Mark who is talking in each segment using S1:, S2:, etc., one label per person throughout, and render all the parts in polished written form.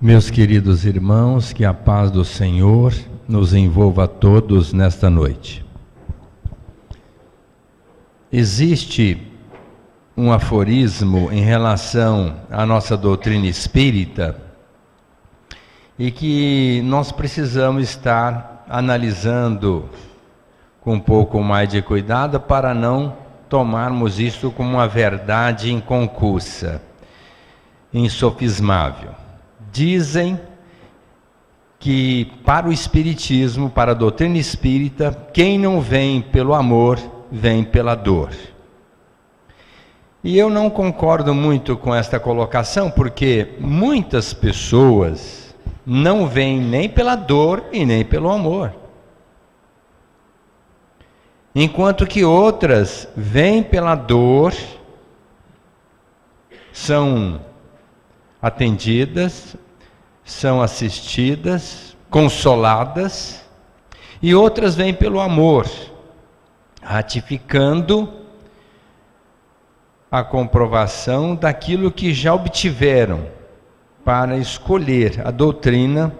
S1: Meus queridos irmãos, que a paz do Senhor nos envolva a todos nesta noite. Existe um aforismo em relação à nossa doutrina espírita e que nós precisamos estar analisando com um pouco mais de cuidado para não tomarmos isso como uma verdade inconcussa, insofismável. Dizem que para o Espiritismo, para a doutrina espírita, quem não vem pelo amor, vem pela dor. E eu não concordo muito com esta colocação, porque muitas pessoas não vêm nem pela dor e nem pelo amor. Enquanto que outras vêm pela dor, são atendidas, são assistidas, consoladas, e outras vêm pelo amor, ratificando a comprovação daquilo que já obtiveram, para escolher a doutrina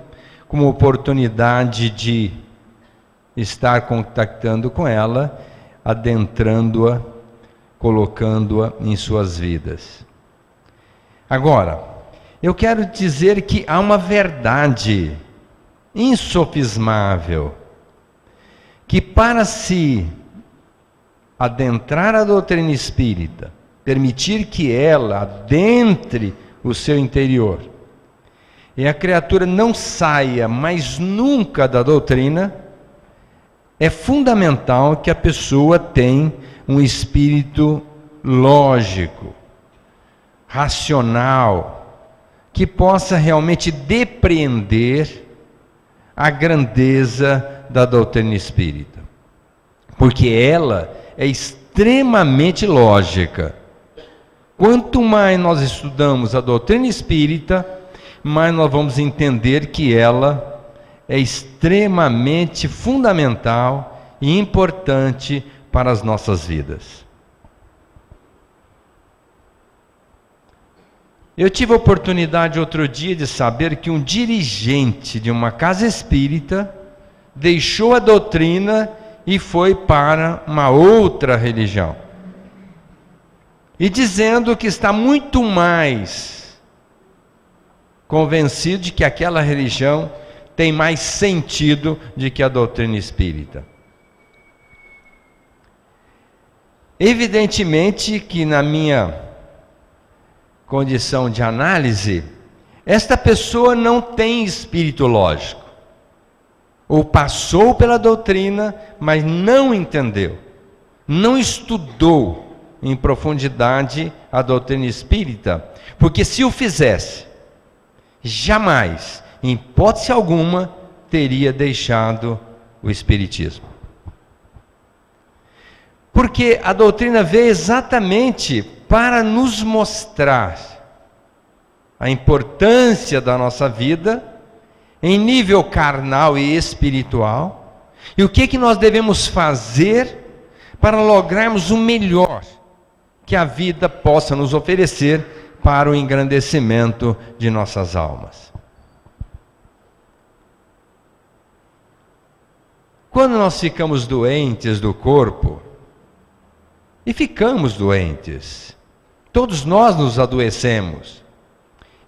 S1: como oportunidade de estar contactando com ela, adentrando-a, colocando-a em suas vidas. Agora, eu quero dizer que há uma verdade insofismável, que para se adentrar a doutrina espírita, permitir que ela adentre o seu interior, e a criatura não saia mais nunca da doutrina, é fundamental que a pessoa tenha um espírito lógico, racional, que possa realmente depreender a grandeza da doutrina espírita, porque ela é extremamente lógica. Quanto mais nós estudamos a doutrina espírita, mais nós vamos entender que ela é extremamente fundamental e importante para as nossas vidas. Eu tive a oportunidade outro dia de saber que um dirigente de uma casa espírita deixou a doutrina e foi para uma outra religião. E dizendo que está muito mais convencido de que aquela religião tem mais sentido do que a doutrina espírita. Evidentemente que na minha condição de análise, esta pessoa não tem espírito lógico, ou passou pela doutrina, mas não entendeu, não estudou em profundidade a doutrina espírita, porque se o fizesse, jamais, em hipótese alguma, teria deixado o espiritismo. Porque a doutrina veio exatamente para nos mostrar a importância da nossa vida em nível carnal e espiritual, e o que nós devemos fazer para lograrmos o melhor que a vida possa nos oferecer para o engrandecimento de nossas almas. Quando nós ficamos doentes do corpo, e ficamos doentes, todos nós nos adoecemos,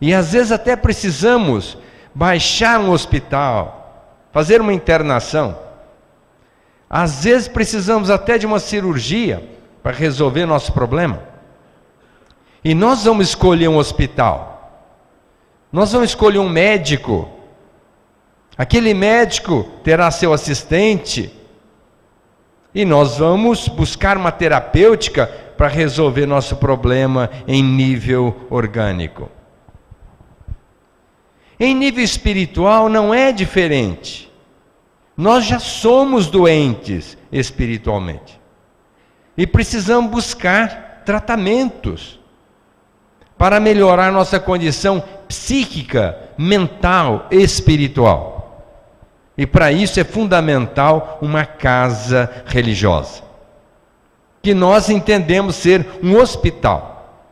S1: e às vezes até precisamos baixar um hospital, fazer uma internação, às vezes precisamos até de uma cirurgia para resolver nosso problema, e nós vamos escolher um hospital, nós vamos escolher um médico, aquele médico terá seu assistente, e nós vamos buscar uma terapêutica para resolver nosso problema em nível orgânico. Em nível espiritual não é diferente. Nós já somos doentes espiritualmente. E precisamos buscar tratamentos para melhorar nossa condição psíquica, mental e espiritual. E para isso é fundamental uma casa religiosa, que nós entendemos ser um hospital,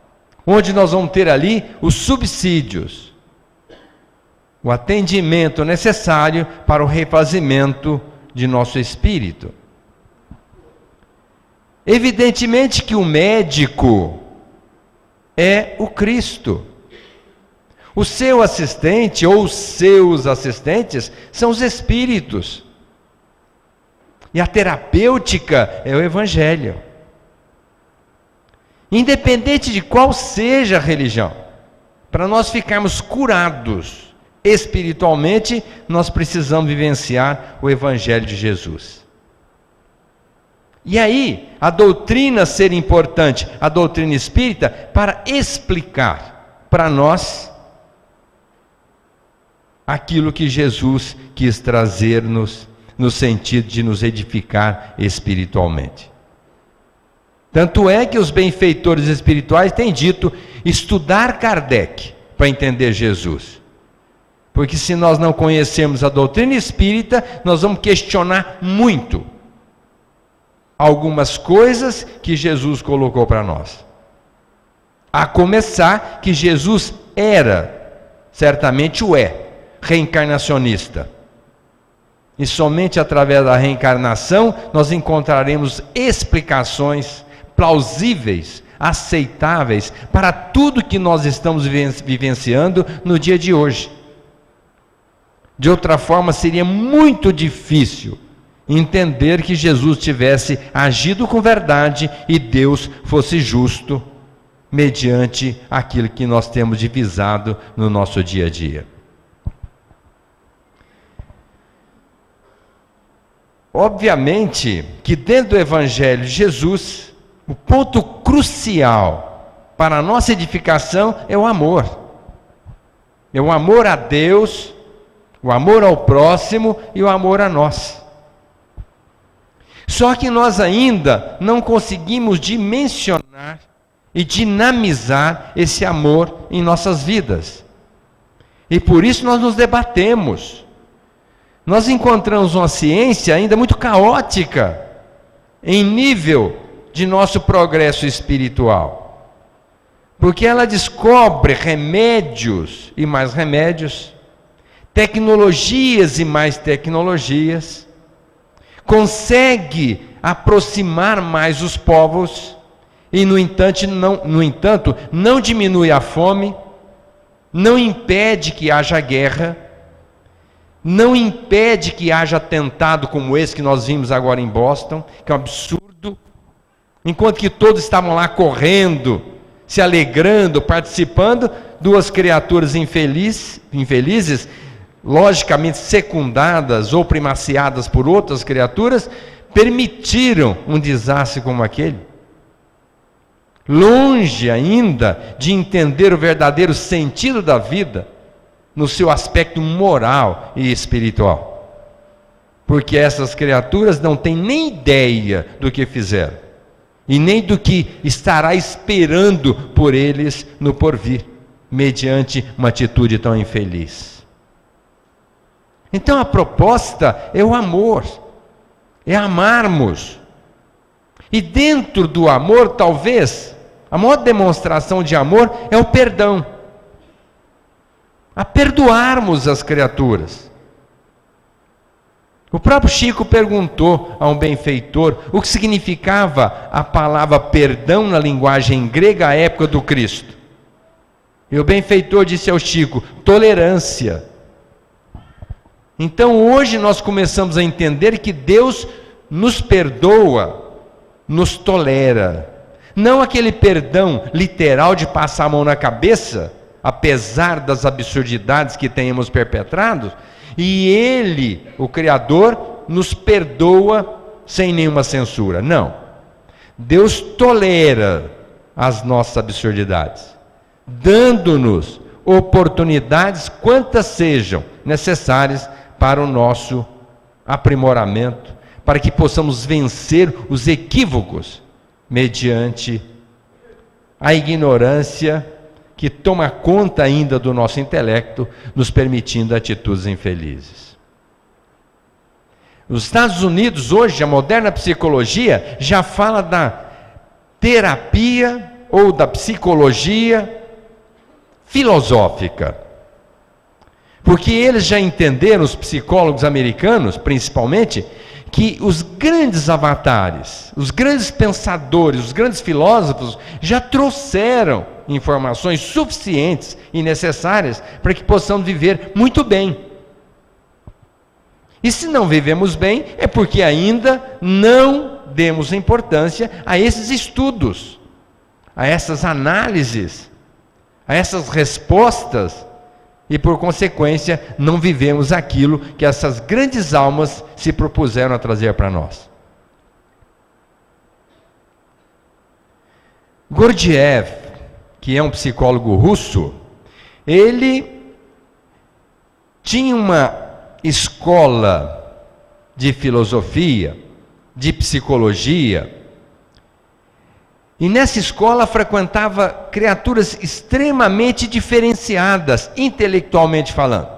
S1: onde nós vamos ter ali os subsídios, o atendimento necessário para o refazimento de nosso espírito. Evidentemente que o médico é o Cristo. O seu assistente ou os seus assistentes são os espíritos. E a terapêutica é o Evangelho. Independente de qual seja a religião, para nós ficarmos curados espiritualmente, nós precisamos vivenciar o Evangelho de Jesus. E aí, a doutrina ser importante, a doutrina espírita, para explicar para nós aquilo que Jesus quis trazer-nos, no sentido de nos edificar espiritualmente. Tanto é que os benfeitores espirituais têm dito estudar Kardec para entender Jesus. Porque se nós não conhecermos a doutrina espírita, nós vamos questionar muito algumas coisas que Jesus colocou para nós. A começar que Jesus era, certamente o é, reencarnacionista. E somente através da reencarnação nós encontraremos explicações plausíveis, aceitáveis para tudo que nós estamos vivenciando no dia de hoje. De outra forma, seria muito difícil entender que Jesus tivesse agido com verdade e Deus fosse justo mediante aquilo que nós temos divisado no nosso dia a dia. Obviamente que dentro do Evangelho de Jesus, o ponto crucial para a nossa edificação é o amor. É o amor a Deus, o amor ao próximo e o amor a nós. Só que nós ainda não conseguimos dimensionar e dinamizar esse amor em nossas vidas. E por isso nós nos debatemos. Nós encontramos uma ciência ainda muito caótica em nível de nosso progresso espiritual. Porque ela descobre remédios e mais remédios, tecnologias e mais tecnologias, consegue aproximar mais os povos e, no entanto, não diminui a fome, não impede que haja guerra, não impede que haja atentado como esse que nós vimos agora em Boston, que é um absurdo. Enquanto que todos estavam lá correndo, se alegrando, participando, duas criaturas infelizes, logicamente secundadas ou primaciadas por outras criaturas, permitiram um desastre como aquele. Longe ainda de entender o verdadeiro sentido da vida, no seu aspecto moral e espiritual. Porque essas criaturas não têm nem ideia do que fizeram, e nem do que estará esperando por eles no porvir, mediante uma atitude tão infeliz. Então a proposta é o amor, é amarmos. E dentro do amor, talvez, a maior demonstração de amor é o perdão. A perdoarmos as criaturas. O próprio Chico perguntou a um benfeitor o que significava a palavra perdão na linguagem grega à época do Cristo. E o benfeitor disse ao Chico: tolerância. Então hoje nós começamos a entender que Deus nos perdoa, nos tolera. Não aquele perdão literal de passar a mão na cabeça, apesar das absurdidades que tenhamos perpetrado, e Ele, o Criador, nos perdoa sem nenhuma censura. Não. Deus tolera as nossas absurdidades, dando-nos oportunidades, quantas sejam necessárias para o nosso aprimoramento, para que possamos vencer os equívocos mediante a ignorância que toma conta ainda do nosso intelecto, nos permitindo atitudes infelizes. Nos Estados Unidos, hoje, a moderna psicologia já fala da terapia ou da psicologia filosófica. Porque eles já entenderam, os psicólogos americanos principalmente, que os grandes avatares, os grandes pensadores, os grandes filósofos já trouxeram informações suficientes e necessárias para que possamos viver muito bem. E se não vivemos bem, é porque ainda não demos importância a esses estudos, a essas análises, a essas respostas, e por consequência não vivemos aquilo que essas grandes almas se propuseram a trazer para nós. Gurdjieff, que é um psicólogo russo, ele tinha uma escola de filosofia, de psicologia, e nessa escola frequentava criaturas extremamente diferenciadas, intelectualmente falando.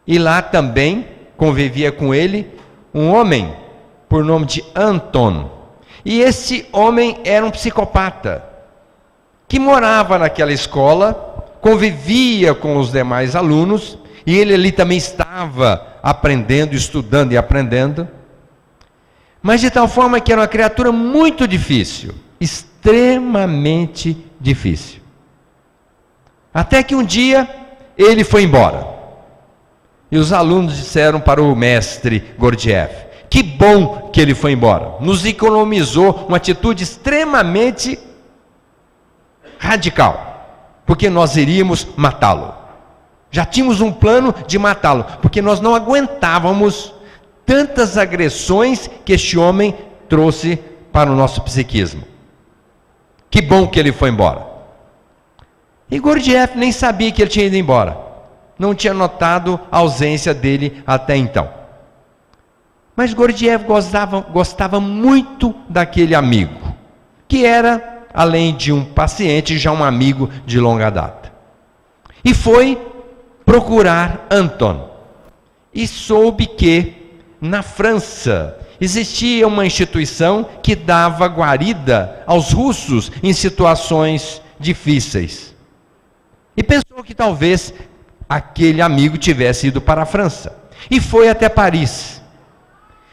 S1: E lá também convivia com ele um homem por nome de Anton. E esse homem era um psicopata, que morava naquela escola, convivia com os demais alunos, e ele ali também estava aprendendo, estudando e aprendendo. Mas de tal forma que era uma criatura muito difícil, extremamente difícil. Até que um dia ele foi embora. E os alunos disseram para o mestre Gurdjieff: que bom que ele foi embora. Nos economizou uma atitude extremamente radical, porque nós iríamos matá-lo. Já tínhamos um plano de matá-lo, porque nós não aguentávamos tantas agressões que este homem trouxe para o nosso psiquismo. Que bom que ele foi embora. E Gurdjieff nem sabia que ele tinha ido embora. Não tinha notado a ausência dele até então. Mas Gurdjieff gostava muito daquele amigo, que era, além de um paciente, já um amigo de longa data. E foi procurar Anton. E soube que na França existia uma instituição que dava guarida aos russos em situações difíceis. E pensou que talvez aquele amigo tivesse ido para a França. E foi até Paris.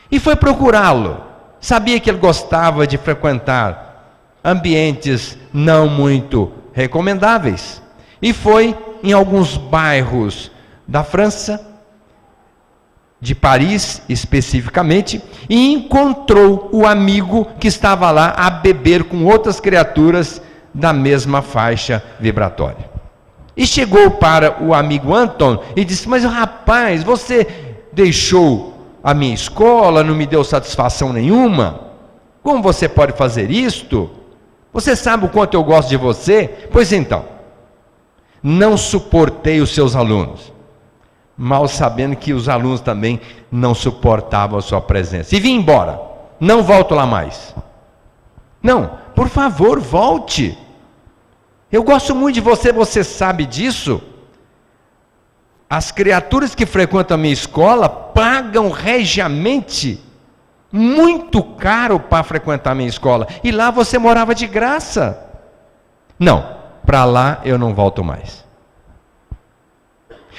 S1: E foi procurá-lo. Sabia que ele gostava de frequentar ambientes não muito recomendáveis. E foi em alguns bairros da França, de Paris especificamente, e encontrou o amigo que estava lá a beber com outras criaturas da mesma faixa vibratória. E chegou para o amigo Anton e disse: mas rapaz, você deixou a minha escola, não me deu satisfação nenhuma, como você pode fazer isto? Você sabe o quanto eu gosto de você? Pois então, não suportei os seus alunos, mal sabendo que os alunos também não suportavam a sua presença, e vim embora, não volto lá mais. Não, por favor, volte. Eu gosto muito de você, você sabe disso. As criaturas que frequentam a minha escola pagam regiamente, muito caro para frequentar a minha escola, e lá você morava de graça. Não, para lá eu não volto mais.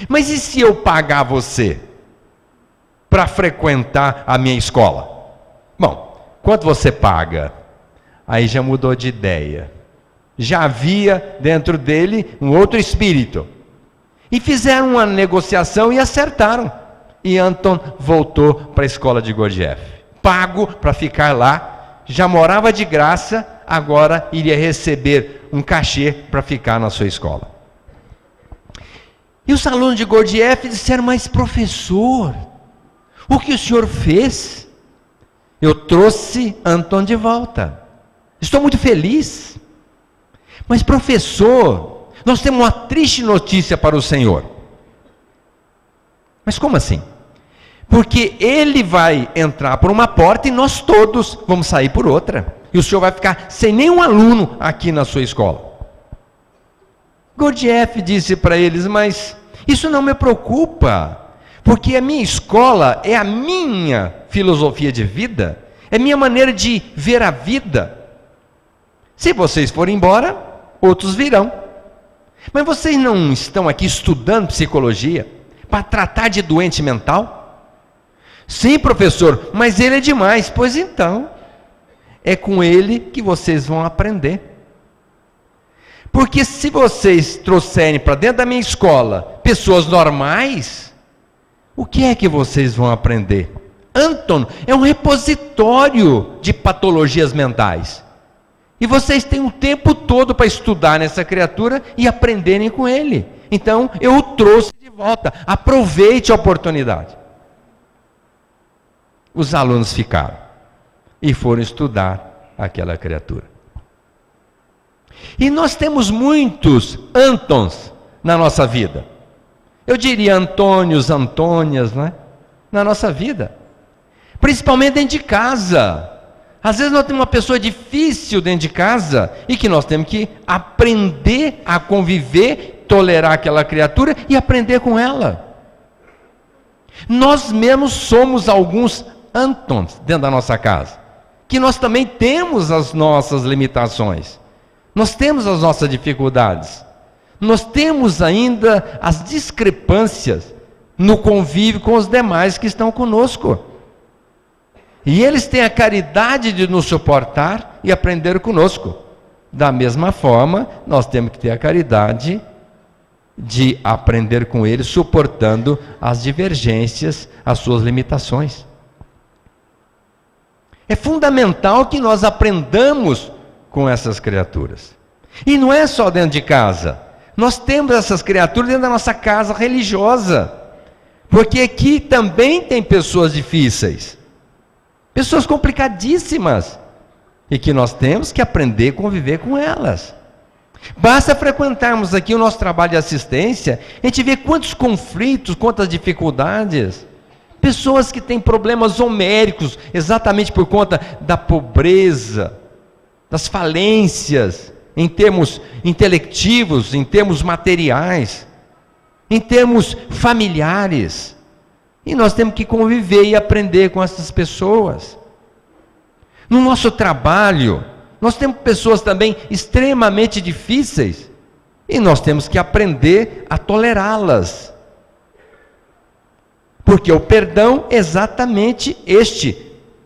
S1: Mas e se eu pagar você para frequentar a minha escola? Bom, quanto você paga? Aí já mudou de ideia. Já havia dentro dele um outro espírito. E fizeram uma negociação e acertaram. E Anton voltou para a escola de Gurdjieff. Pago para ficar lá, já morava de graça, agora iria receber um cachê para ficar na sua escola. E os alunos de Gurdjieff disseram: mas professor, o que o senhor fez? Eu trouxe Anton de volta. Estou muito feliz. Mas professor, nós temos uma triste notícia para o senhor. Mas como assim? Porque ele vai entrar por uma porta e nós todos vamos sair por outra. E o senhor vai ficar sem nenhum aluno aqui na sua escola. Gurdjieff disse para eles: mas isso não me preocupa, porque a minha escola é a minha filosofia de vida, é a minha maneira de ver a vida. Se vocês forem embora, outros virão. Mas vocês não estão aqui estudando psicologia para tratar de doente mental? Sim, professor, mas ele é demais. Pois então, é com ele que vocês vão aprender. Porque se vocês trouxerem para dentro da minha escola pessoas normais, o que é que vocês vão aprender? Anton é um repositório de patologias mentais. E vocês têm o tempo todo para estudar nessa criatura e aprenderem com ele. Então, eu o trouxe de volta. Aproveite a oportunidade. Os alunos ficaram e foram estudar aquela criatura. E nós temos muitos Antons na nossa vida. Eu diria Antônios, Antônias, né? Na nossa vida. Principalmente dentro de casa. Às vezes nós temos uma pessoa difícil dentro de casa e que nós temos que aprender a conviver, tolerar aquela criatura e aprender com ela. Nós mesmos somos alguns Antons dentro da nossa casa, que nós também temos as nossas limitações, nós temos as nossas dificuldades, nós temos ainda as discrepâncias no convívio com os demais que estão conosco. E eles têm a caridade de nos suportar e aprender conosco. Da mesma forma, nós temos que ter a caridade de aprender com eles, suportando as divergências, as suas limitações. É fundamental que nós aprendamos com essas criaturas. E não é só dentro de casa. Nós temos essas criaturas dentro da nossa casa religiosa. Porque aqui também tem pessoas difíceis. Pessoas complicadíssimas. E que nós temos que aprender a conviver com elas. Basta frequentarmos aqui o nosso trabalho de assistência, a gente vê quantos conflitos, quantas dificuldades. Pessoas que têm problemas homéricos, exatamente por conta da pobreza, das falências, em termos intelectivos, em termos materiais, em termos familiares. E nós temos que conviver e aprender com essas pessoas. No nosso trabalho, nós temos pessoas também extremamente difíceis, e nós temos que aprender a tolerá-las. Porque o perdão é exatamente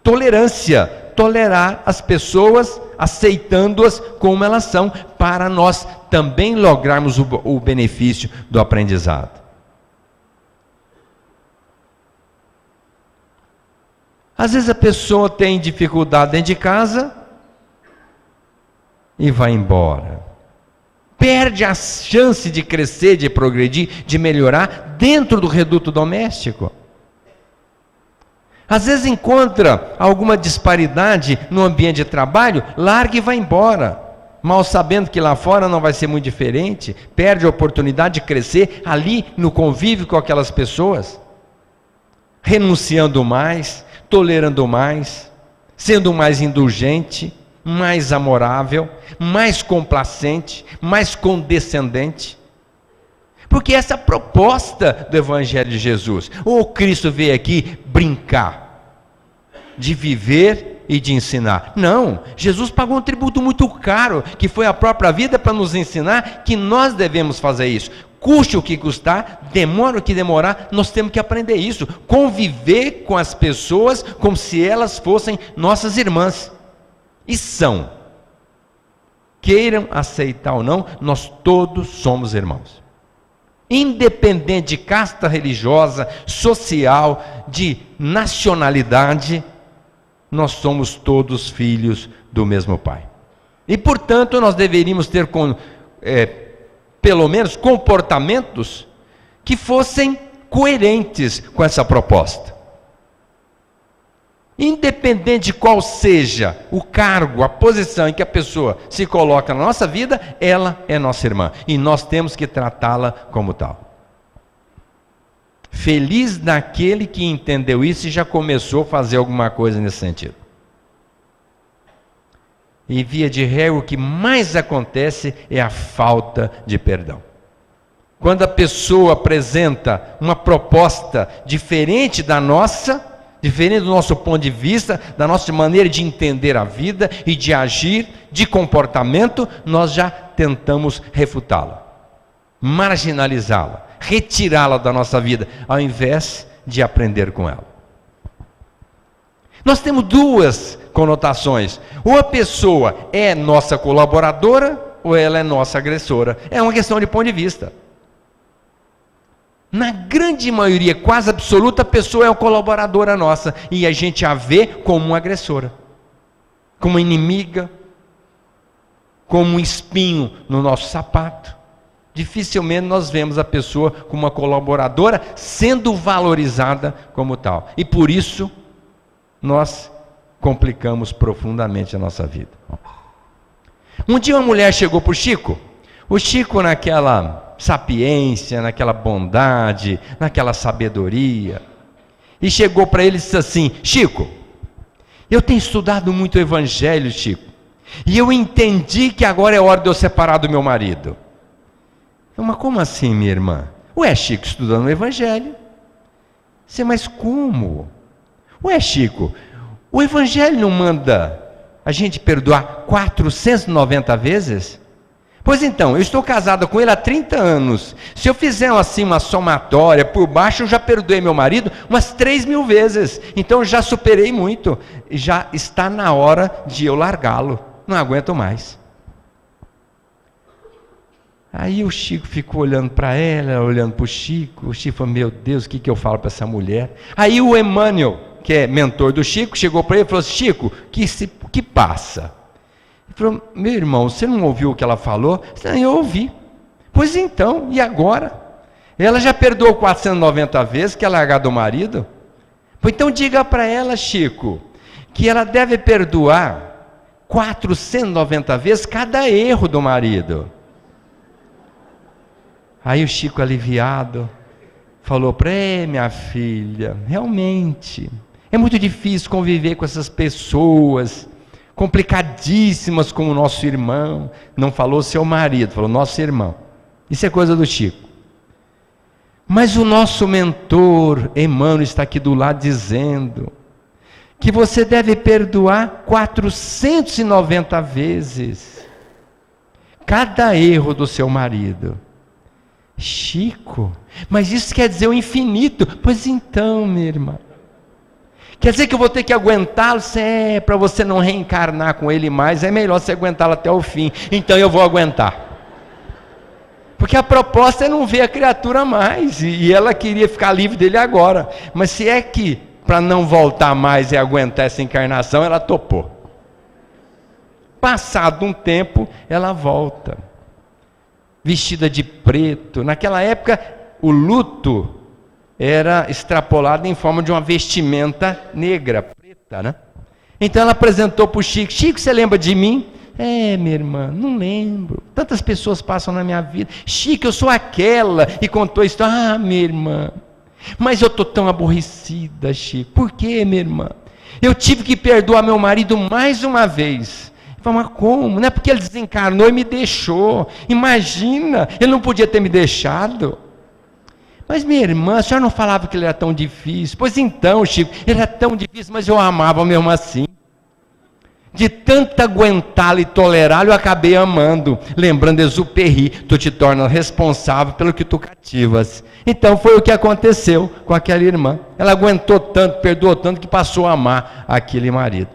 S1: tolerância, tolerar as pessoas, aceitando-as como elas são, para nós também lograrmos o benefício do aprendizado. Às vezes a pessoa tem dificuldade dentro de casa e vai embora. Perde a chance de crescer, de progredir, de melhorar dentro do reduto doméstico. Às vezes encontra alguma disparidade no ambiente de trabalho, larga e vai embora. Mal sabendo que lá fora não vai ser muito diferente, perde a oportunidade de crescer ali no convívio com aquelas pessoas, renunciando mais, tolerando mais, sendo mais indulgente, mais amorável, mais complacente, mais condescendente. Porque essa é a proposta do Evangelho de Jesus. O Cristo veio aqui brincar, de viver e de ensinar. Não, Jesus pagou um tributo muito caro, que foi a própria vida, para nos ensinar que nós devemos fazer isso. Custe o que custar, demora o que demorar, nós temos que aprender isso. Conviver com as pessoas como se elas fossem nossas irmãs. E são. Queiram aceitar ou não, nós todos somos irmãos. Independente de casta religiosa, social, de nacionalidade, nós somos todos filhos do mesmo Pai. E portanto nós deveríamos ter pelo menos comportamentos que fossem coerentes com essa proposta. Independente de qual seja o cargo, a posição em que a pessoa se coloca na nossa vida, ela é nossa irmã. E nós temos que tratá-la como tal. Feliz daquele que entendeu isso e já começou a fazer alguma coisa nesse sentido. E via de regra, o que mais acontece é a falta de perdão. Quando a pessoa apresenta uma proposta diferente da nossa, diferente do nosso ponto de vista, da nossa maneira de entender a vida e de agir, de comportamento, nós já tentamos refutá-la. marginalizá-la, retirá-la da nossa vida, ao invés de aprender com ela. Nós temos duas conotações: ou a pessoa é nossa colaboradora, ou ela é nossa agressora. É uma questão de ponto de vista. Na grande maioria, quase absoluta, a pessoa é uma colaboradora nossa, e a gente a vê como uma agressora, como uma inimiga, como um espinho no nosso sapato. Dificilmente nós vemos a pessoa como uma colaboradora sendo valorizada como tal. E por isso, nós complicamos profundamente a nossa vida. Um dia uma mulher chegou para o Chico naquela sapiência, naquela bondade, naquela sabedoria, e chegou para ele e disse assim: Chico, eu tenho estudado muito o Evangelho, Chico, e eu entendi que agora é hora de eu separar do meu marido. Mas como assim, minha irmã? Ué, Chico, estudando o Evangelho. Mas como? Ué, Chico, o Evangelho não manda a gente perdoar 490 vezes? Pois então, eu estou casada com ele há 30 anos. Se eu fizer assim uma somatória por baixo, eu já perdoei meu marido umas 3.000 vezes. Então eu já superei muito. Já está na hora de eu largá-lo. Não aguento mais. Aí o Chico ficou olhando para ela, olhando para o Chico. O Chico falou: meu Deus, o que eu falo para essa mulher? Aí o Emmanuel, que é mentor do Chico, chegou para ele e falou: Chico, o que passa? Ele falou: meu irmão, você não ouviu o que ela falou? Eu ouvi. Pois então, e agora? Ela já perdoou 490 vezes, quer largar do marido? Pois então diga para ela, Chico, que ela deve perdoar 490 vezes cada erro do marido. Aí o Chico, aliviado, falou para ele: minha filha, realmente é muito difícil conviver com essas pessoas complicadíssimas como o nosso irmão. Não falou seu marido, falou nosso irmão. Isso é coisa do Chico. Mas o nosso mentor, Emmanuel, está aqui do lado dizendo que você deve perdoar 490 vezes cada erro do seu marido. Chico, mas isso quer dizer o infinito. Pois então, minha irmã, quer dizer que eu vou ter que aguentá-lo? Para você não reencarnar com ele mais, é melhor você aguentá-lo até o fim. Então eu vou aguentar. Porque a proposta é não ver a criatura mais, e ela queria ficar livre dele agora. Mas se é que para não voltar mais e aguentar essa encarnação, ela topou. Passado um tempo, ela volta, vestida de preto. Naquela época, o luto era extrapolado em forma de uma vestimenta negra, preta, né? Então ela apresentou para o Chico: Chico, você lembra de mim? Minha irmã, não lembro. Tantas pessoas passam na minha vida. Chico, eu sou aquela. E contou a história. Minha irmã, mas eu estou tão aborrecida, Chico. Por quê, minha irmã? Eu tive que perdoar meu marido mais uma vez. Mas como? Não é porque ele desencarnou e me deixou. Imagina, ele não podia ter me deixado. Mas minha irmã, a senhora não falava que ele era tão difícil? Pois então, Chico, ele era tão difícil, mas eu amava mesmo assim. De tanto aguentá-lo e tolerá-lo, eu acabei amando. Lembrando Exupéry, tu te tornas responsável pelo que tu cativas. Então foi o que aconteceu com aquela irmã. Ela aguentou tanto, perdoou tanto, que passou a amar aquele marido.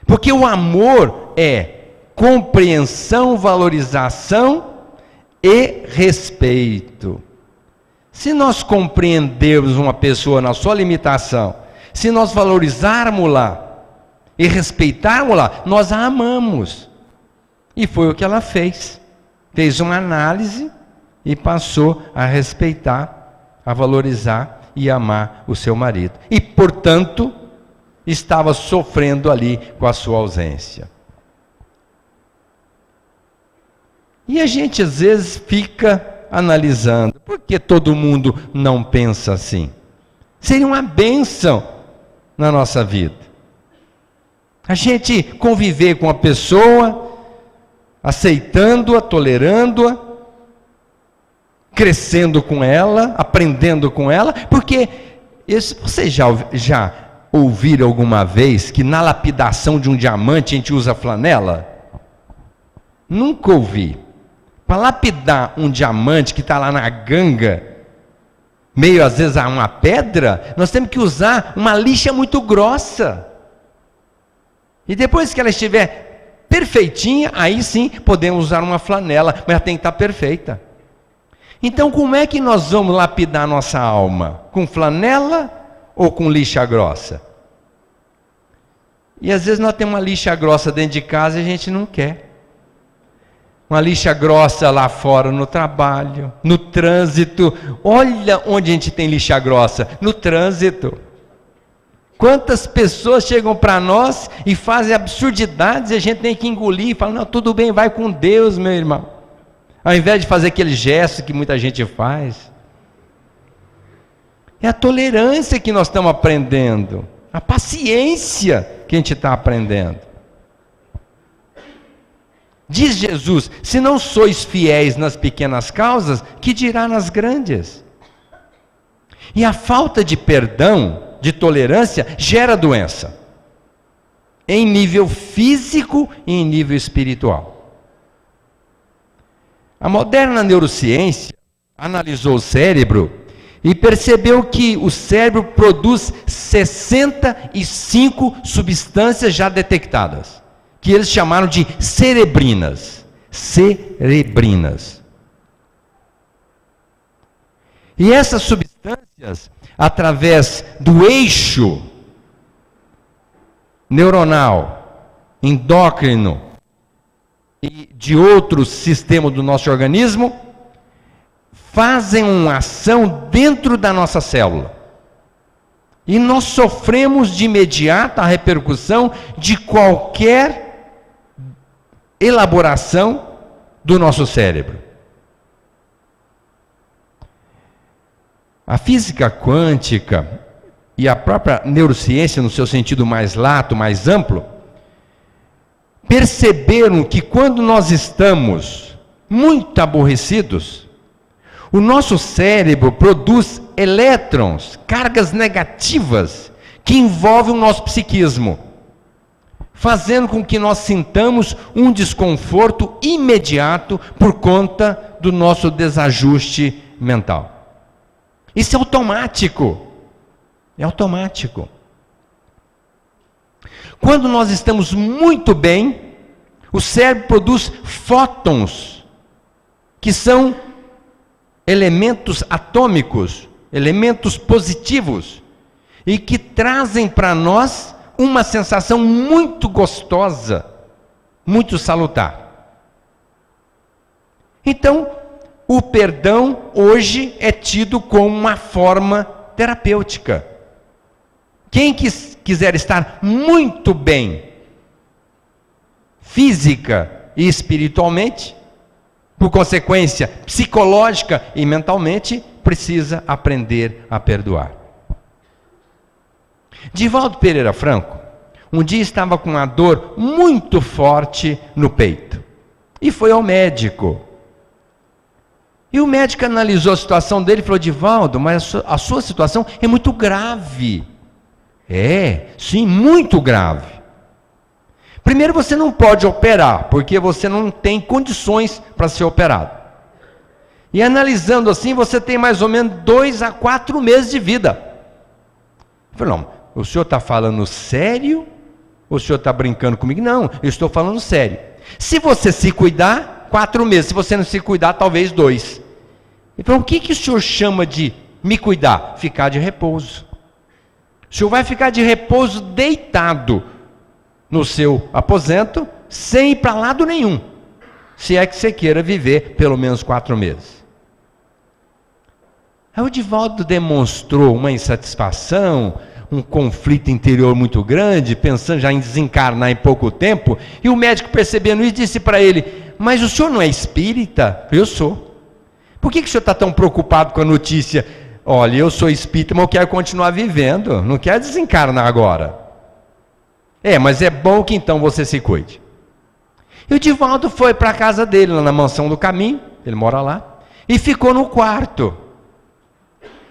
S1: Porque o amor é compreensão, valorização e respeito. Se nós compreendermos uma pessoa na sua limitação, se nós valorizarmos-la e respeitarmos-la, nós a amamos. E foi o que ela fez. Fez uma análise e passou a respeitar, a valorizar e amar o seu marido. E, portanto, estava sofrendo ali com a sua ausência. E a gente às vezes fica analisando: por que todo mundo não pensa assim? Seria uma bênção na nossa vida a gente conviver com a pessoa, aceitando-a, tolerando-a, crescendo com ela, aprendendo com ela. Porque vocês já ouviram alguma vez que na lapidação de um diamante a gente usa flanela? Nunca ouvi. Para lapidar um diamante que está lá na ganga, meio às vezes a uma pedra, nós temos que usar uma lixa muito grossa. E depois que ela estiver perfeitinha, aí sim podemos usar uma flanela, mas ela tem que estar perfeita. Então como é que nós vamos lapidar nossa alma? Com flanela ou com lixa grossa? E às vezes nós temos uma lixa grossa dentro de casa e a gente não quer. Uma lixa grossa lá fora no trabalho, no trânsito. Olha onde a gente tem lixa grossa, no trânsito. Quantas pessoas chegam para nós e fazem absurdidades e a gente tem que engolir e falar, não, tudo bem, vai com Deus, meu irmão. Ao invés de fazer aquele gesto que muita gente faz. É a tolerância que nós estamos aprendendo, a paciência que a gente está aprendendo. Diz Jesus, se não sois fiéis nas pequenas causas, que dirá nas grandes? E a falta de perdão, de tolerância, gera doença. Em nível físico e em nível espiritual. A moderna neurociência analisou o cérebro e percebeu que o cérebro produz 65 substâncias já detectadas, que eles chamaram de cerebrinas. Cerebrinas. E essas substâncias, através do eixo neuronal, endócrino e de outros sistemas do nosso organismo, fazem uma ação dentro da nossa célula. E nós sofremos de imediato a repercussão de qualquer elaboração do nosso cérebro. A física quântica e a própria neurociência, no seu sentido mais lato, mais amplo, perceberam que quando nós estamos muito aborrecidos, o nosso cérebro produz elétrons, cargas negativas, que envolvem o nosso psiquismo, fazendo com que nós sintamos um desconforto imediato por conta do nosso desajuste mental. Isso é automático. É automático. Quando nós estamos muito bem, o cérebro produz fótons, que são elementos atômicos, elementos positivos, e que trazem para nós uma sensação muito gostosa, muito salutar. Então, o perdão hoje é tido como uma forma terapêutica. Quem quiser estar muito bem, física e espiritualmente, por consequência psicológica e mentalmente, precisa aprender a perdoar. Divaldo Pereira Franco, um dia estava com uma dor muito forte no peito, e foi ao médico. E o médico analisou a situação dele e falou, Divaldo, mas a sua situação é muito grave. É, sim, muito grave. Primeiro, você não pode operar, porque você não tem condições para ser operado. E analisando assim, você tem mais ou menos 2 a 4 meses de vida. Eu falei, não, o senhor está falando sério? Ou o senhor está brincando comigo? Não, eu estou falando sério. Se você se cuidar, 4 meses. Se você não se cuidar, talvez 2. Ele falou, o que o senhor chama de me cuidar? Ficar de repouso. O senhor vai ficar de repouso deitado no seu aposento, sem ir para lado nenhum, se é que você queira viver pelo menos 4 meses. Aí o Divaldo demonstrou uma insatisfação, um conflito interior muito grande, pensando já em desencarnar em pouco tempo, e o médico, percebendo isso, disse para ele, mas o senhor não é espírita? Eu sou. Por que o senhor está tão preocupado com a notícia? Olha, eu sou espírita, mas eu quero continuar vivendo, não quero desencarnar agora. É, mas é bom que então você se cuide. E o Divaldo foi para a casa dele, lá na Mansão do Caminho, ele mora lá, e ficou no quarto.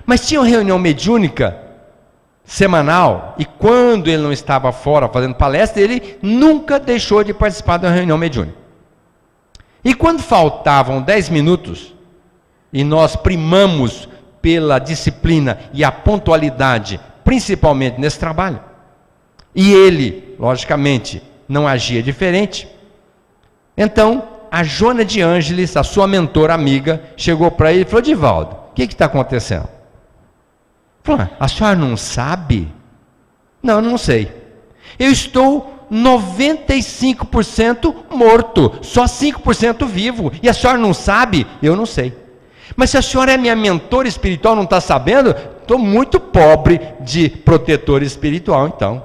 S1: Mas tinha uma reunião mediúnica semanal, e quando ele não estava fora fazendo palestra, ele nunca deixou de participar da reunião mediúnica. E quando faltavam 10 minutos, e nós primamos pela disciplina e a pontualidade, principalmente nesse trabalho, e ele, logicamente, não agia diferente, então a Joana de Ângeles, a sua mentora amiga, chegou para ele e falou: Divaldo, o que está acontecendo? Ele falou: a senhora não sabe? Não, não sei. Eu estou 95% morto, só 5% vivo. E a senhora não sabe? Eu não sei. Mas se a senhora é minha mentora espiritual, não está sabendo? Estou muito pobre de protetor espiritual, então.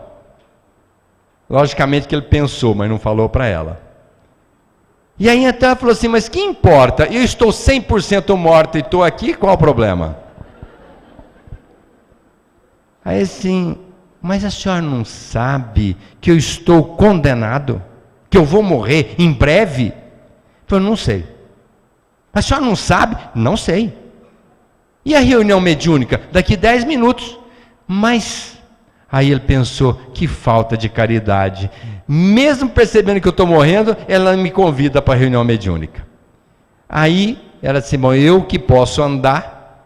S1: Logicamente que ele pensou, mas não falou para ela. E aí então ela falou assim: mas que importa? Eu estou 100% morto e estou aqui, qual o problema? Aí assim: mas a senhora não sabe que eu estou condenado? Que eu vou morrer em breve? Eu não sei. A senhora não sabe? Não sei. E a reunião mediúnica? Daqui 10 minutos. Mas, aí ele pensou: que falta de caridade. Mesmo percebendo que eu estou morrendo, ela me convida para a reunião mediúnica. Aí, ela disse: bom, eu que posso andar,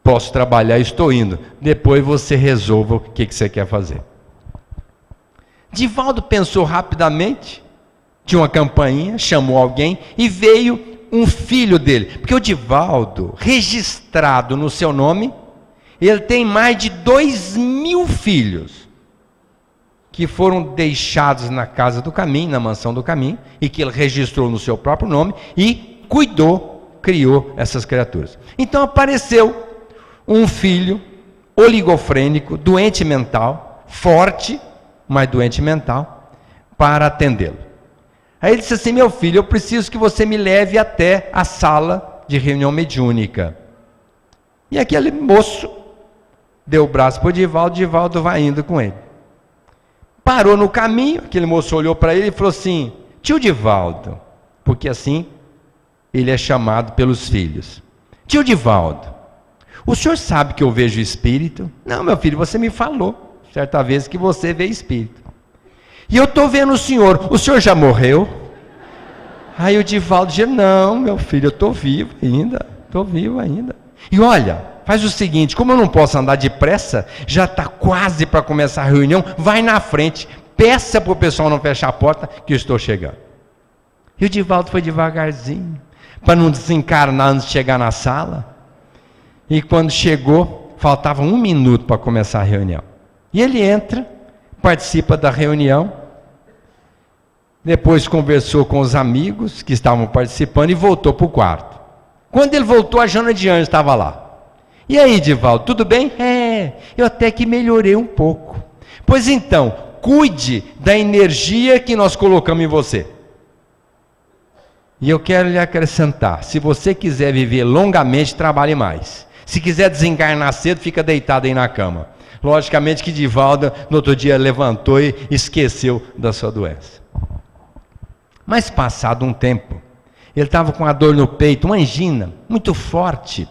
S1: posso trabalhar, estou indo. Depois você resolva o que você quer fazer. Divaldo pensou rapidamente, tinha uma campainha, chamou alguém e veio um filho dele. Porque o Divaldo, registrado no seu nome, ele tem mais de 2.000 filhos que foram deixados na casa do caminho, na mansão do caminho, e que ele registrou no seu próprio nome e cuidou, criou essas criaturas. Então apareceu um filho oligofrênico, doente mental, forte, mas doente mental, para atendê-lo. Aí ele disse assim: meu filho, eu preciso que você me leve até a sala de reunião mediúnica. E aquele moço deu o braço para o Divaldo vai indo com ele. Parou no caminho, aquele moço olhou para ele e falou assim: tio Divaldo, porque assim ele é chamado pelos filhos. Tio Divaldo, o senhor sabe que eu vejo espírito? Não, meu filho, você me falou certa vez que você vê espírito. E eu estou vendo o senhor já morreu? Aí o Divaldo disse: não, meu filho, eu estou vivo ainda. E olha, faz o seguinte, como eu não posso andar depressa, já está quase para começar a reunião, vai na frente, peça para o pessoal não fechar a porta, que eu estou chegando. E o Divaldo foi devagarzinho, para não desencarnar antes de chegar na sala. E quando chegou, faltava 1 minuto para começar a reunião. E ele entra, participa da reunião, depois conversou com os amigos que estavam participando e voltou para o quarto. Quando ele voltou, a Joana de Ângeles estava lá. E aí, Divaldo, tudo bem? Eu até que melhorei um pouco. Pois então, cuide da energia que nós colocamos em você. E eu quero lhe acrescentar: se você quiser viver longamente, trabalhe mais. Se quiser desencarnar cedo, fica deitado aí na cama. Logicamente que Divaldo, no outro dia, levantou e esqueceu da sua doença. Mas passado um tempo, ele estava com a dor no peito, uma angina muito forte.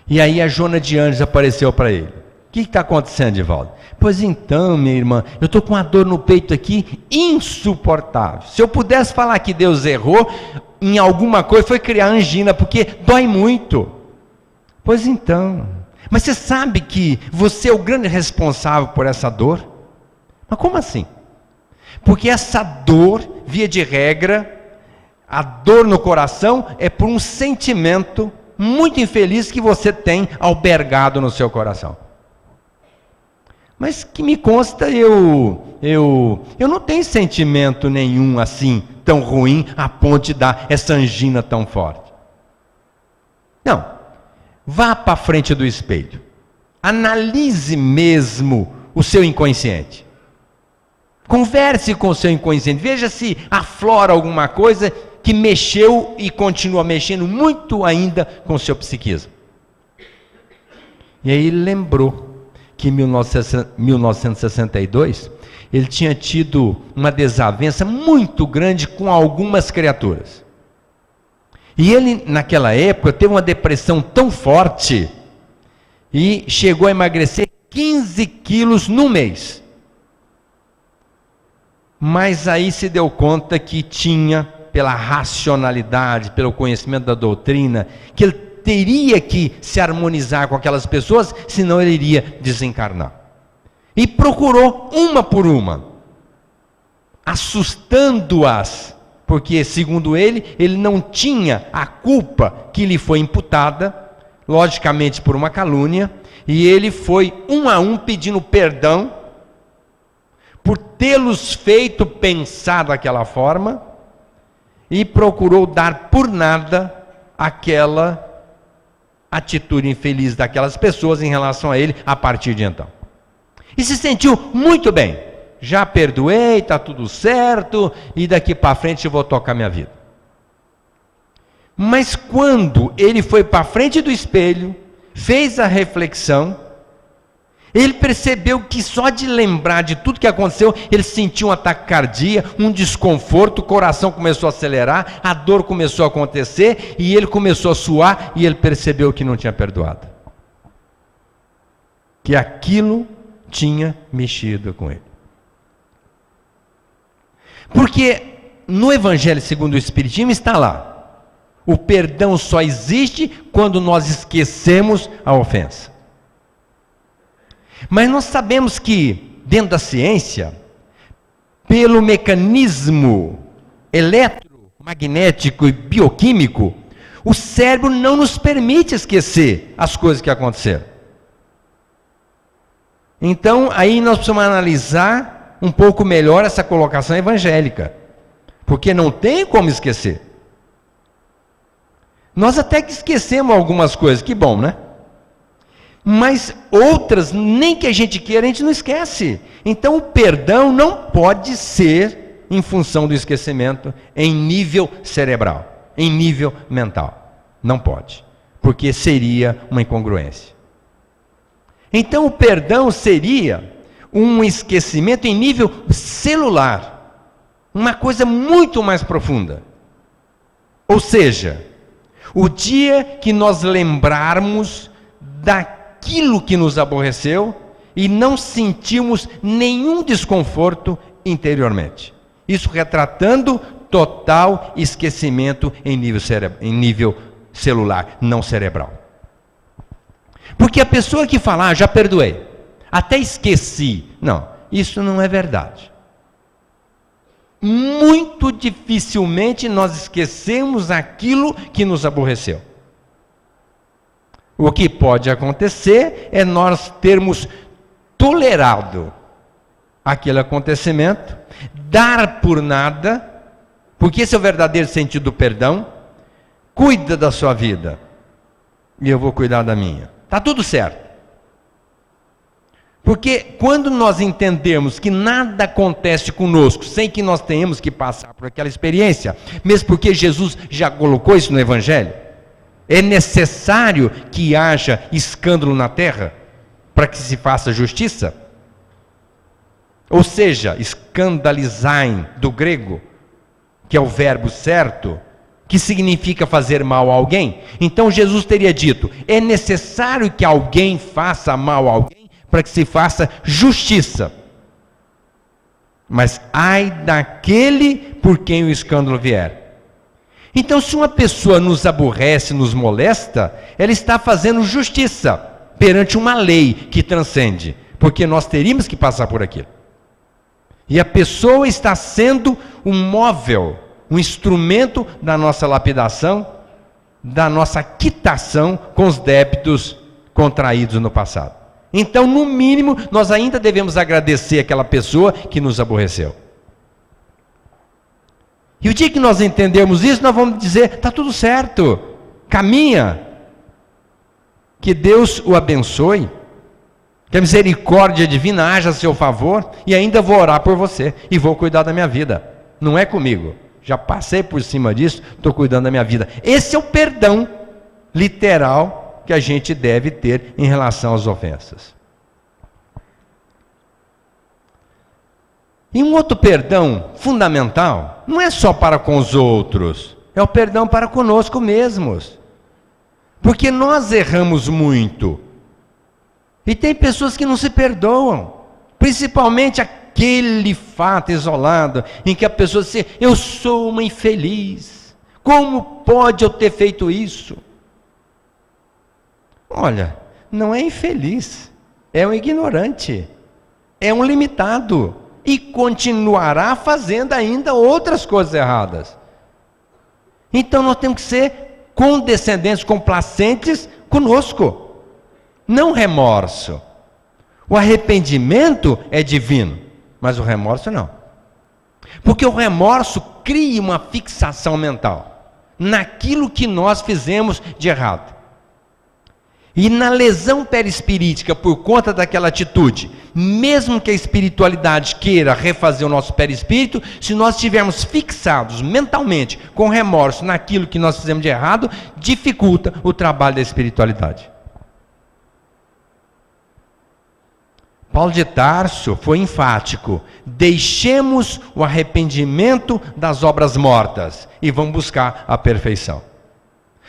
S1: E aí a Joana de Ângeles apareceu para ele. O que está acontecendo, Divaldo? Pois então, minha irmã, eu estou com a dor no peito aqui insuportável. Se eu pudesse falar que Deus errou em alguma coisa, foi criar angina, porque dói muito. Pois então, mas você sabe que você é o grande responsável por essa dor? Mas como assim? Porque essa dor, via de regra, a dor no coração é por um sentimento muito infeliz que você tem albergado no seu coração. Mas que me consta, eu não tenho sentimento nenhum assim, tão ruim, a ponto de dar essa angina tão forte. Não. Vá para frente do espelho. Analise mesmo o seu inconsciente. Converse com o seu inconsciente. Veja se aflora alguma coisa que mexeu e continua mexendo muito ainda com o seu psiquismo. E aí ele lembrou que em 1962 ele tinha tido uma desavença muito grande com algumas criaturas. E ele, naquela época, teve uma depressão tão forte e chegou a emagrecer 15 quilos no mês. Mas aí se deu conta que tinha pela racionalidade, pelo conhecimento da doutrina, que ele teria que se harmonizar com aquelas pessoas, senão ele iria desencarnar. E procurou uma por uma, assustando-as, porque, segundo ele não tinha a culpa que lhe foi imputada, logicamente por uma calúnia, e ele foi um a um pedindo perdão por tê-los feito pensar daquela forma, e procurou dar por nada aquela atitude infeliz daquelas pessoas em relação a ele a partir de então. E se sentiu muito bem. Já perdoei, está tudo certo, e daqui para frente eu vou tocar minha vida. Mas quando ele foi para frente do espelho, fez a reflexão, ele percebeu que só de lembrar de tudo que aconteceu, ele sentiu um ataque cardíaco, um desconforto, o coração começou a acelerar, a dor começou a acontecer, e ele começou a suar, e ele percebeu que não tinha perdoado. Que aquilo tinha mexido com ele. Porque no Evangelho segundo o Espiritismo está lá, o perdão só existe quando nós esquecemos a ofensa. Mas nós sabemos que, dentro da ciência, pelo mecanismo eletromagnético e bioquímico, o cérebro não nos permite esquecer as coisas que aconteceram. Então, aí nós precisamos analisar um pouco melhor essa colocação evangélica, porque não tem como esquecer. Nós até que esquecemos algumas coisas, que bom, né? Mas outras, nem que a gente queira, a gente não esquece. Então o perdão não pode ser em função do esquecimento em nível cerebral, em nível mental. Não pode, porque seria uma incongruência. Então o perdão seria um esquecimento em nível celular, uma coisa muito mais profunda. Ou seja, o dia que nós lembrarmos daquilo que nos aborreceu e não sentimos nenhum desconforto interiormente. Isso retratando total esquecimento em nível celular, não cerebral. Porque a pessoa que fala, já perdoei, até esqueci. Não, isso não é verdade. Muito dificilmente nós esquecemos aquilo que nos aborreceu. O que pode acontecer é nós termos tolerado aquele acontecimento, dar por nada, porque esse é o verdadeiro sentido do perdão. Cuida da sua vida e eu vou cuidar da minha. Está tudo certo. Porque quando nós entendemos que nada acontece conosco sem que nós tenhamos que passar por aquela experiência, mesmo porque Jesus já colocou isso no Evangelho, é necessário que haja escândalo na terra para que se faça justiça. Ou seja, escandalizain do grego, que é o verbo certo, que significa fazer mal a alguém. Então Jesus teria dito, é necessário que alguém faça mal a alguém para que se faça justiça. Mas ai daquele por quem o escândalo vier. Então, se uma pessoa nos aborrece, nos molesta, ela está fazendo justiça perante uma lei que transcende, porque nós teríamos que passar por aquilo. E a pessoa está sendo um móvel, um instrumento da nossa lapidação, da nossa quitação com os débitos contraídos no passado. Então, no mínimo, nós ainda devemos agradecer aquela pessoa que nos aborreceu. E o dia que nós entendermos isso, nós vamos dizer, está tudo certo, caminha. Que Deus o abençoe, que a misericórdia divina haja a seu favor, e ainda vou orar por você, e vou cuidar da minha vida. Não é comigo, já passei por cima disso, estou cuidando da minha vida. Esse é o perdão literal que a gente deve ter em relação às ofensas. E um outro perdão fundamental, não é só para com os outros, é o perdão para conosco mesmos. Porque nós erramos muito. E tem pessoas que não se perdoam, principalmente aquele fato isolado em que a pessoa diz: eu sou uma infeliz, como pode eu ter feito isso? Olha, não é infeliz, é um ignorante, é um limitado, e continuará fazendo ainda outras coisas erradas. Então nós temos que ser condescendentes, complacentes conosco, não remorso. O arrependimento é divino, mas o remorso não. Porque o remorso cria uma fixação mental naquilo que nós fizemos de errado. E na lesão perispirítica por conta daquela atitude, mesmo que a espiritualidade queira refazer o nosso perispírito, se nós estivermos fixados mentalmente com remorso naquilo que nós fizemos de errado, dificulta o trabalho da espiritualidade. Paulo de Tarso foi enfático: deixemos o arrependimento das obras mortas e vamos buscar a perfeição.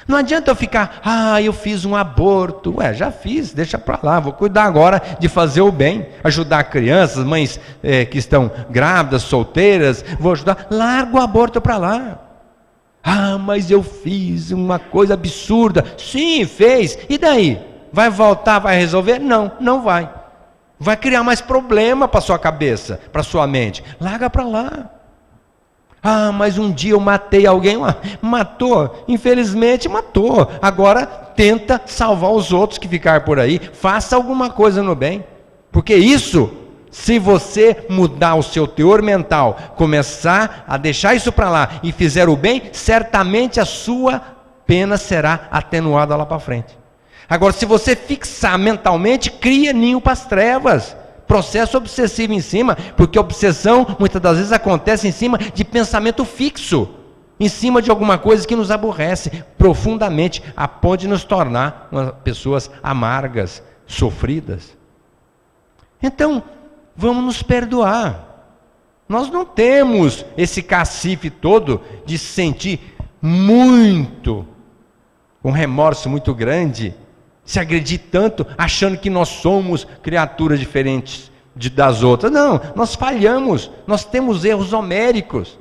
S1: Não adianta eu ficar: eu fiz um aborto. Já fiz, deixa para lá, vou cuidar agora de fazer o bem, ajudar crianças, mães que estão grávidas, solteiras, vou ajudar. Larga o aborto para lá. Mas eu fiz uma coisa absurda. Sim, fez, e daí? Vai voltar, vai resolver? Não, não vai. Vai criar mais problema para sua cabeça, para sua mente. Larga para lá. Mas um dia eu matei alguém. Matou, infelizmente matou. Agora tenta salvar os outros que ficaram por aí. Faça alguma coisa no bem. Porque isso, se você mudar o seu teor mental, começar a deixar isso para lá e fizer o bem, certamente a sua pena será atenuada lá para frente. Agora, se você fixar mentalmente, cria ninho para as trevas. Processo obsessivo em cima, porque a obsessão muitas das vezes acontece em cima de pensamento fixo, em cima de alguma coisa que nos aborrece profundamente, a ponto de nos tornar pessoas amargas, sofridas. Então, vamos nos perdoar. Nós não temos esse cacife todo de se sentir muito, um remorso muito grande, se agredir tanto, achando que nós somos criaturas diferentes das outras. Não, nós falhamos, nós temos erros homéricos.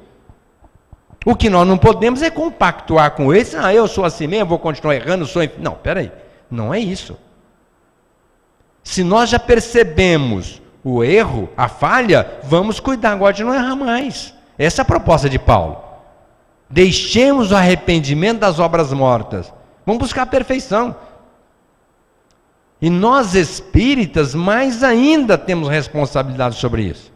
S1: O que nós não podemos é compactuar com eles. Eu sou assim mesmo, vou continuar errando, Não, peraí, não é isso. Se nós já percebemos o erro, a falha, vamos cuidar agora de não errar mais. Essa é a proposta de Paulo. Deixemos o arrependimento das obras mortas. Vamos buscar a perfeição. E nós espíritas, mais ainda temos responsabilidade sobre isso.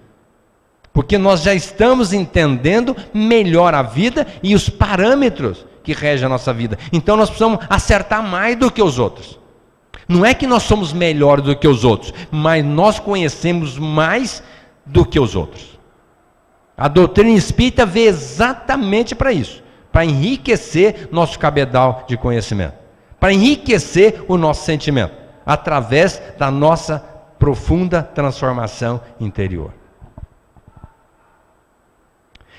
S1: Porque nós já estamos entendendo melhor a vida e os parâmetros que regem a nossa vida. Então nós precisamos acertar mais do que os outros. Não é que nós somos melhores do que os outros, mas nós conhecemos mais do que os outros. A doutrina espírita veio exatamente para isso, para enriquecer nosso cabedal de conhecimento, para enriquecer o nosso sentimento, através da nossa profunda transformação interior.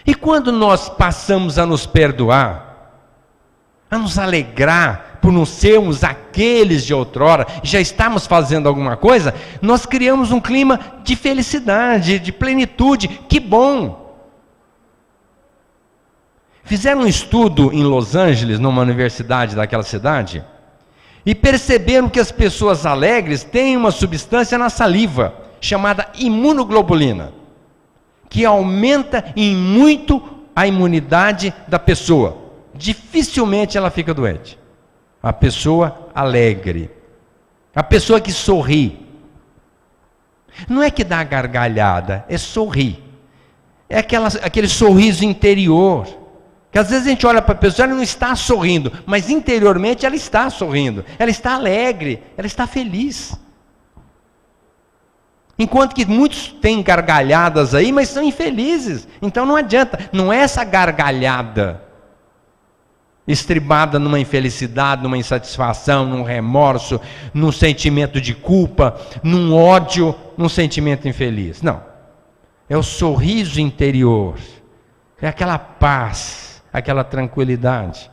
S1: E quando nós passamos a nos perdoar, a nos alegrar por não sermos aqueles de outrora, já estamos fazendo alguma coisa, nós criamos um clima de felicidade, de plenitude. Que bom! Fizeram um estudo em Los Angeles, numa universidade daquela cidade, e perceberam que as pessoas alegres têm uma substância na saliva, chamada imunoglobulina, que aumenta em muito a imunidade da pessoa. Dificilmente ela fica doente. A pessoa alegre, a pessoa que sorri. Não é que dá gargalhada, é sorrir. É aquele sorriso interior. Que às vezes a gente olha para a pessoa e ela não está sorrindo, mas interiormente ela está sorrindo, ela está alegre, ela está feliz. Enquanto que muitos têm gargalhadas aí, mas são infelizes. Então não adianta, não é essa gargalhada estribada numa infelicidade, numa insatisfação, num remorso, num sentimento de culpa, num ódio, num sentimento infeliz. Não. É o sorriso interior, é aquela paz, aquela tranquilidade.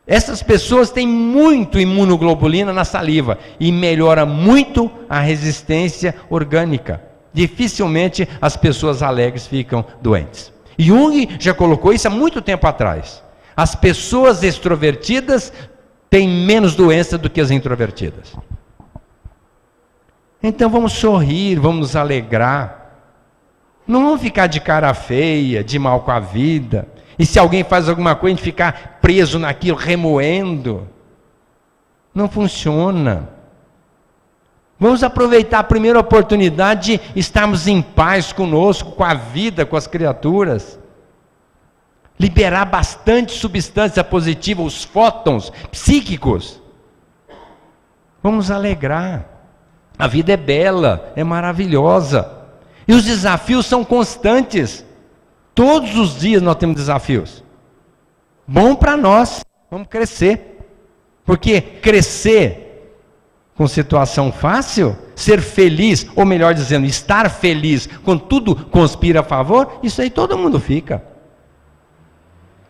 S1: Essas pessoas têm muito imunoglobulina na saliva e melhora muito a resistência orgânica. Dificilmente as pessoas alegres ficam doentes. Jung já colocou isso há muito tempo atrás. As pessoas extrovertidas têm menos doença do que as introvertidas. Então vamos sorrir, vamos nos alegrar. Não vamos ficar de cara feia, de mal com a vida. E se alguém faz alguma coisa, a gente ficar preso naquilo, remoendo. Não funciona. Vamos aproveitar a primeira oportunidade de estarmos em paz conosco, com a vida, com as criaturas. Liberar bastante substância positiva, os fótons psíquicos. Vamos nos alegrar. A vida é bela, é maravilhosa. E os desafios são constantes. Todos os dias nós temos desafios. Bom para nós, vamos crescer. Porque crescer com situação fácil, ser feliz, ou melhor dizendo, estar feliz, quando tudo conspira a favor, isso aí todo mundo fica.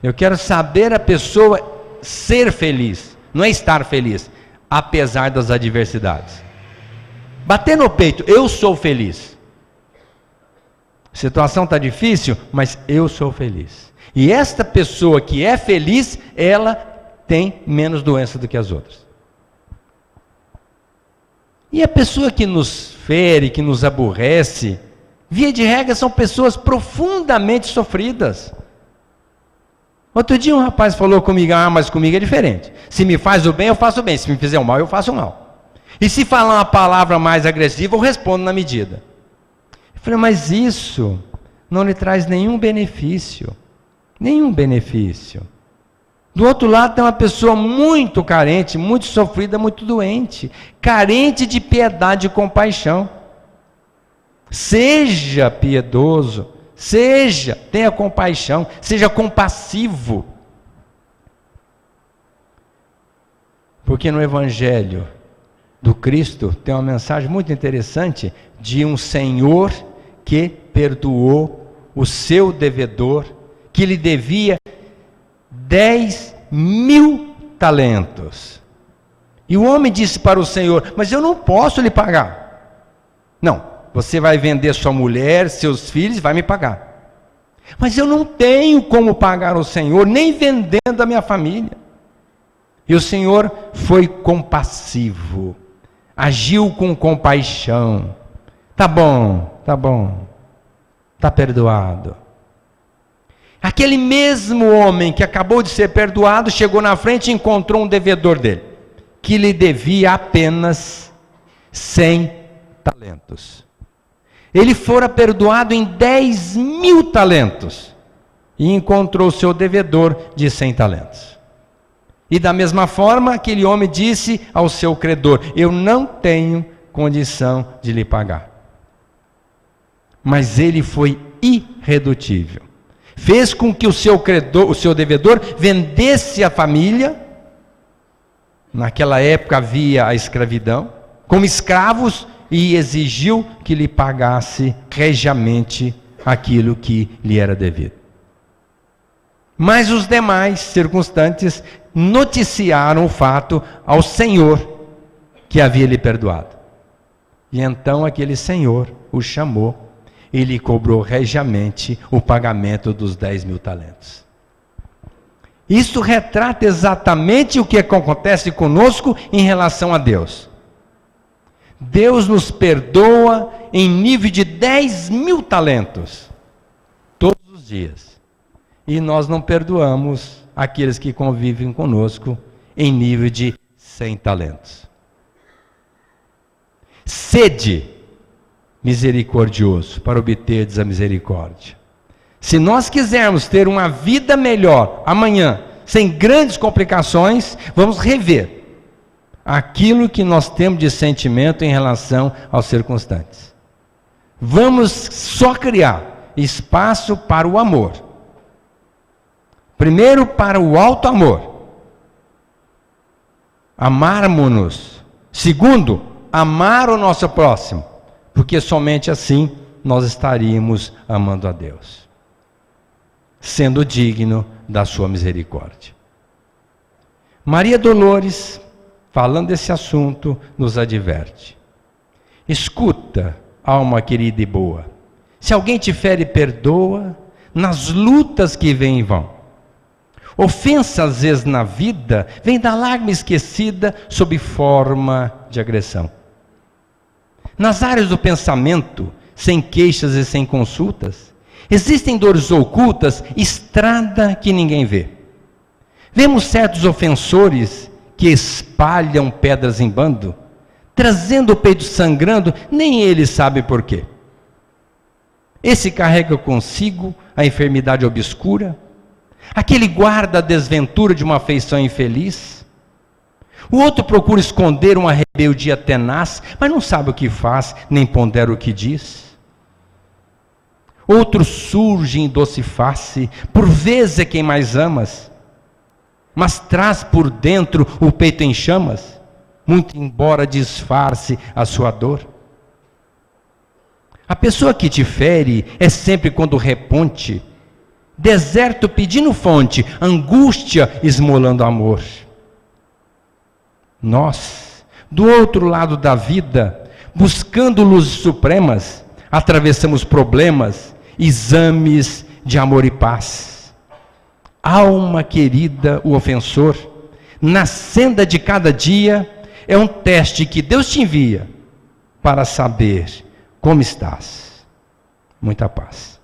S1: Eu quero saber a pessoa ser feliz, não é estar feliz, apesar das adversidades. Bater no peito, eu sou feliz. A situação está difícil, mas eu sou feliz. E esta pessoa que é feliz, ela tem menos doença do que as outras. E a pessoa que nos fere, que nos aborrece, via de regra são pessoas profundamente sofridas. Outro dia um rapaz falou comigo, mas comigo é diferente. Se me faz o bem, eu faço o bem. Se me fizer o mal, eu faço o mal. E se falar uma palavra mais agressiva, eu respondo na medida. Eu falei, mas isso não lhe traz nenhum benefício. Nenhum benefício. Do outro lado tem uma pessoa muito carente, muito sofrida, muito doente, carente de piedade e compaixão. Seja piedoso, tenha compaixão, seja compassivo. Porque no Evangelho do Cristo tem uma mensagem muito interessante de um Senhor que perdoou o seu devedor, que lhe devia 10.000 talentos. E o homem disse para o Senhor, mas eu não posso lhe pagar. Não, você vai vender sua mulher, seus filhos, vai me pagar. Mas eu não tenho como pagar o Senhor, nem vendendo a minha família. E o Senhor foi compassivo, agiu com compaixão. Tá bom, está perdoado. Aquele mesmo homem que acabou de ser perdoado, chegou na frente e encontrou um devedor dele, que lhe devia apenas 100 talentos. Ele fora perdoado em 10.000 talentos, e encontrou o seu devedor de 100 talentos. E da mesma forma, aquele homem disse ao seu credor, eu não tenho condição de lhe pagar. Mas ele foi irredutível. Fez com que o seu credor, o seu devedor, vendesse a família. Naquela época havia a escravidão, como escravos, e exigiu que lhe pagasse regiamente aquilo que lhe era devido. Mas os demais circunstantes noticiaram o fato ao Senhor que havia lhe perdoado. E então aquele Senhor o chamou e lhe cobrou regiamente o pagamento dos 10.000 talentos. Isso retrata exatamente o que acontece conosco em relação a Deus. Deus nos perdoa em nível de 10.000 talentos, todos os dias. E nós não perdoamos aqueles que convivem conosco em nível de 100 talentos. Sede misericordioso para obterdes a misericórdia. Se nós quisermos ter uma vida melhor amanhã, sem grandes complicações, vamos rever aquilo que nós temos de sentimento em relação aos circunstantes. Vamos só criar espaço para o amor. Primeiro, para o alto amor. Amarmos-nos. Segundo, amar o nosso próximo. Porque somente assim nós estaríamos amando a Deus, sendo digno da sua misericórdia. Maria Dolores, falando desse assunto, nos adverte. Escuta alma querida e boa. Se alguém te fere, perdoa, nas lutas que vêm e vão. Ofensa, às vezes, na vida, vem da lágrima esquecida sob forma de agressão. Nas áreas do pensamento, sem queixas e sem consultas, existem dores ocultas, estrada que ninguém vê. Vemos certos ofensores que espalham pedras em bando, trazendo o peito sangrando, nem ele sabe por quê. Esse carrega consigo a enfermidade obscura, aquele guarda a desventura de uma afeição infeliz, o outro procura esconder uma rebeldia tenaz, mas não sabe o que faz, nem pondera o que diz. Outro surge em doce face, por vezes é quem mais amas, mas traz por dentro o peito em chamas, muito embora disfarce a sua dor. A pessoa que te fere é sempre quando reponte, deserto pedindo fonte, angústia esmolando amor. Nós, do outro lado da vida, buscando luzes supremas, atravessamos problemas, exames de amor e paz. Alma querida, o ofensor, na senda de cada dia, é um teste que Deus te envia para saber como estás. Muita paz.